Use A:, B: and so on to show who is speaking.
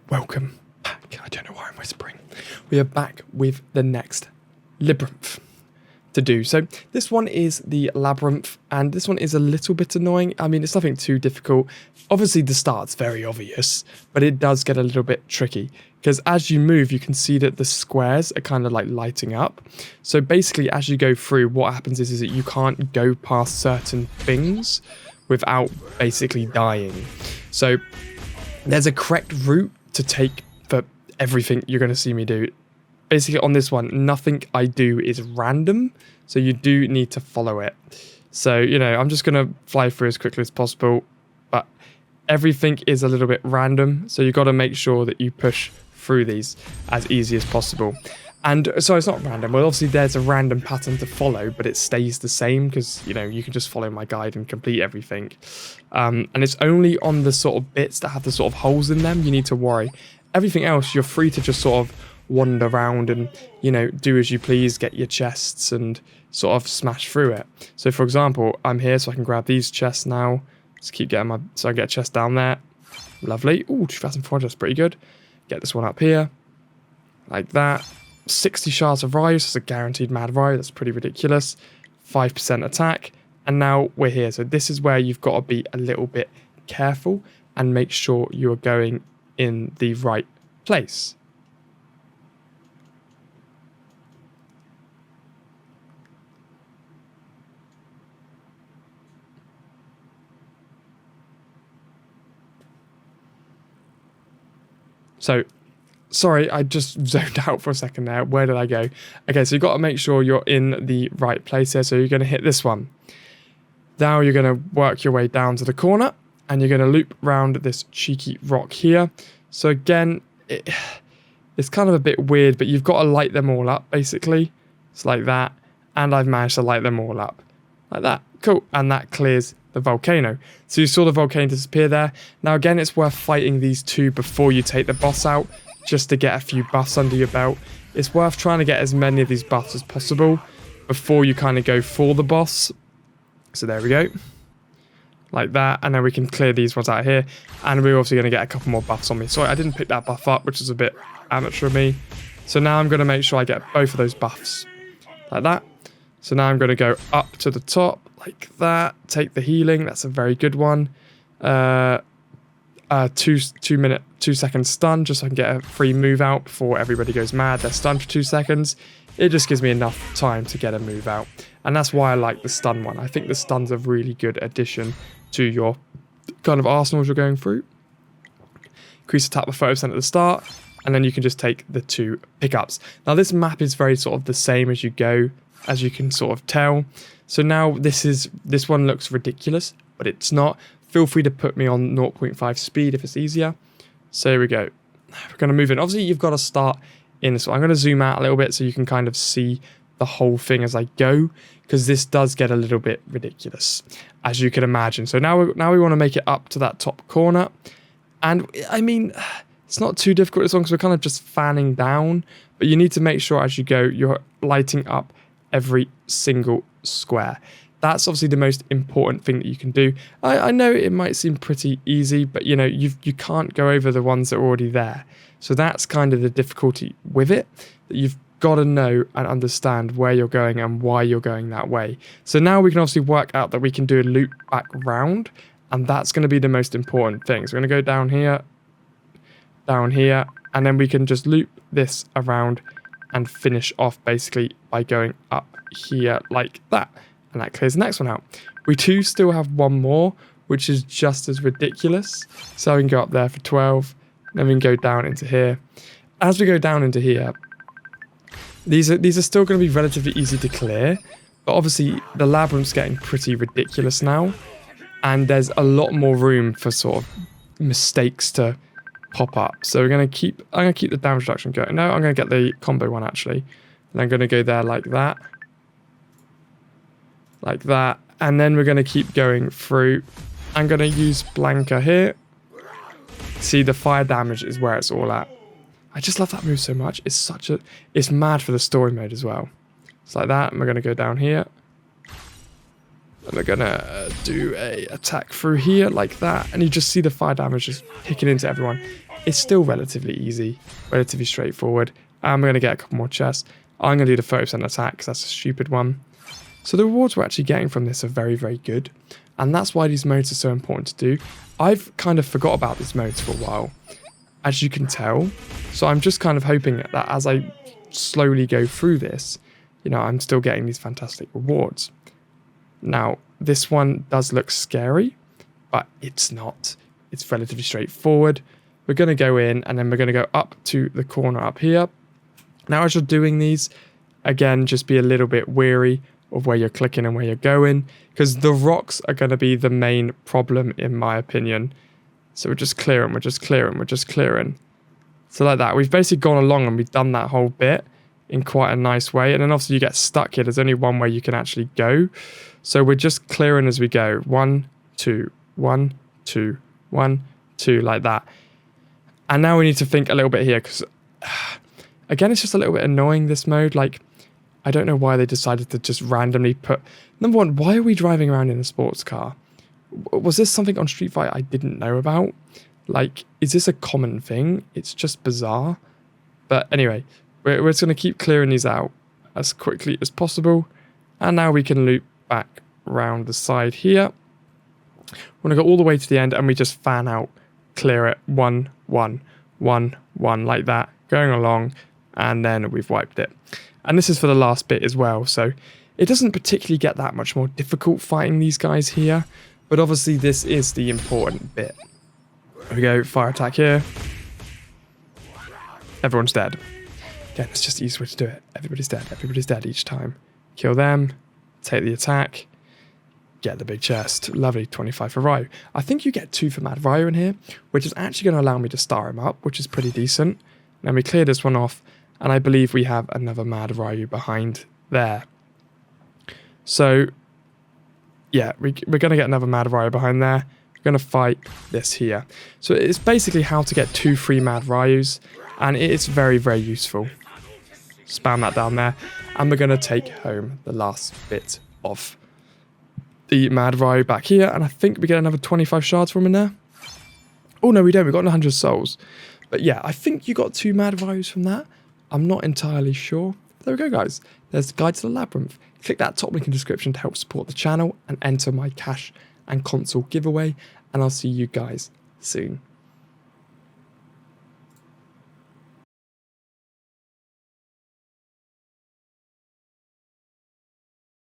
A: Welcome back. I don't know why I'm whispering. We are back with the next Labyrinth to do. So this one is the Labyrinth, and this one is a little bit annoying. I mean, it's nothing too difficult. Obviously, the start's very obvious, but it does get a little bit tricky because as you move, you can see that the squares are kind of like lighting up. So basically, as you go through, what happens is that you can't go past certain things without basically dying. So there's a correct route to take for everything you're going to see me do. Basically on this one, nothing I do is random, so you do need to follow it. So, you know, I'm just going to fly through as quickly as possible, but everything is a little bit random, so you've got to make sure that you push through these as easy as possible. And so it's not random. Well, obviously there's a random pattern to follow, but it stays the same because, you know, you can just follow my guide and complete everything. And it's only on the sort of bits that have the sort of holes in them you need to worry. Everything else, you're free to just sort of wander around and, you know, do as you please, get your chests and sort of smash through it. So for example, I'm here so I can grab these chests now. Just keep getting so I get a chest down there. Lovely. Ooh, 2,400, that's pretty good. Get this one up here. Like that. 60 shards of Ryus, that's a guaranteed mad Ryu, that's pretty ridiculous. 5% attack, and now we're here. So this is where you've got to be a little bit careful and make sure you're going in the right place. So, sorry, I just zoned out for a second there. Where did I go? Okay, so you've got to make sure you're in the right place here. So you're going to hit this one. Now you're going to work your way down to the corner and you're going to loop around this cheeky rock here. So again, it's kind of a bit weird, but you've got to light them all up, basically. It's like that. And I've managed to light them all up. Like that. Cool. And that clears the volcano. So you saw the volcano disappear there. Now again, it's worth fighting these two before you take the boss out, just to get a few buffs under your belt. It's worth trying to get as many of these buffs as possible before you kind of go for the boss. So there we go. Like that. And then we can clear these ones out here. And we're obviously going to get a couple more buffs on me. Sorry, I didn't pick that buff up, which is a bit amateur of me. So now I'm going to make sure I get both of those buffs. Like that. So now I'm going to go up to the top. Like that. Take the healing. That's a very good one. 2 second stun, just so I can get a free move out before everybody goes mad. They're stunned for 2 seconds. It just gives me enough time to get a move out. And that's why I like the stun one. I think the stun's a really good addition to your kind of arsenal as you're going through. Increase attack by 30% at the start, and then you can just take the 2 pickups. Now this map is very sort of the same as you go, as you can sort of tell. So now this one looks ridiculous, but it's not. Feel free to put me on 0.5 speed if it's easier. So here we go. We're going to move in. Obviously, you've got to start in this one. I'm going to zoom out a little bit so you can kind of see the whole thing as I go, because this does get a little bit ridiculous, as you can imagine. So now we want to make it up to that top corner. And, I mean, it's not too difficult this one because we're kind of just fanning down. But you need to make sure as you go, you're lighting up every single square. That's obviously the most important thing that you can do. I know it might seem pretty easy, but you know, you can't go over the ones that are already there. So that's kind of the difficulty with it, that you've got to know and understand where you're going and why you're going that way. So now we can obviously work out that we can do a loop back round, and that's going to be the most important thing. So we're going to go down here, and then we can just loop this around and finish off basically by going up here like that. And that clears the next one out. We do still have one more, which is just as ridiculous. So we can go up there for 12. Then we can go down into here. As we go down into here, these are still going to be relatively easy to clear. But obviously, the labyrinth's getting pretty ridiculous now. And there's a lot more room for sort of mistakes to pop up. So I'm going to keep the damage reduction going. No, I'm going to get the combo one, actually. And I'm going to go there like that. Like that, and then we're going to keep going through. I'm going to use Blanca here. See, the fire damage is where it's all at. I just love that move so much. It's mad for the story mode as well. It's like that, and we're going to go down here. And we're going to do a attack through here like that, and you just see the fire damage just picking into everyone. it's still relatively easy, relatively straightforward. And we're going to get a couple more chests. I'm going to do the 30% attack because that's a stupid one. So the rewards we're actually getting from this are very, very good. And that's why these modes are so important to do. I've kind of forgot about these modes for a while, as you can tell. So I'm just kind of hoping that as I slowly go through this, you know, I'm still getting these fantastic rewards. Now, this one does look scary, but it's not. It's relatively straightforward. We're going to go in and then we're going to go up to the corner up here. Now, as you're doing these, again, just be a little bit wary of where you're clicking and where you're going, because the rocks are going to be the main problem, in my opinion. So we're just clearing, we're just clearing, we're just clearing. So like that, we've basically gone along and we've done that whole bit in quite a nice way. And then obviously you get stuck here. There's only one way you can actually go. So we're just clearing as we go. 1, 2, 1, 2, 1, 2, like that. And now we need to think a little bit here, because again, it's just a little bit annoying, this mode. Like, I don't know why they decided to just randomly put... Number one, why are we driving around in a sports car? Was this something on Street Fighter I didn't know about? Like, is this a common thing? It's just bizarre. But anyway, we're just going to keep clearing these out as quickly as possible. And now we can loop back around the side here. We're going to go all the way to the end and we just fan out, clear it, 1, 1, 1, 1, like that, going along, and then we've wiped it. And this is for the last bit as well, so it doesn't particularly get that much more difficult fighting these guys here, but obviously this is the important bit. There we go, fire attack here. Everyone's dead. Again, it's just the easiest way to do it. Everybody's dead each time. Kill them, take the attack, get the big chest. Lovely, 25 for Ryu. I think you get 2 for Mad Ryu in here, which is actually going to allow me to star him up, which is pretty decent. Then we clear this one off, and I believe we have another Mad Ryu behind there. So, yeah, we're going to get another Mad Ryu behind there. We're going to fight this here. So it's basically how to get 2 free Mad Ryus, and it is very, very useful. Spam that down there, and we're going to take home the last bit of the Mad Ryu back here, and I think we get another 25 shards from in there. Oh, no, we don't. We got 100 souls. But yeah, I think you got 2 Mad Ryus from that. I'm not entirely sure. There we go, guys. There's the guide to the Labyrinth. Click that top link in the description to help support the channel and enter my cash and console giveaway. And I'll see you guys soon.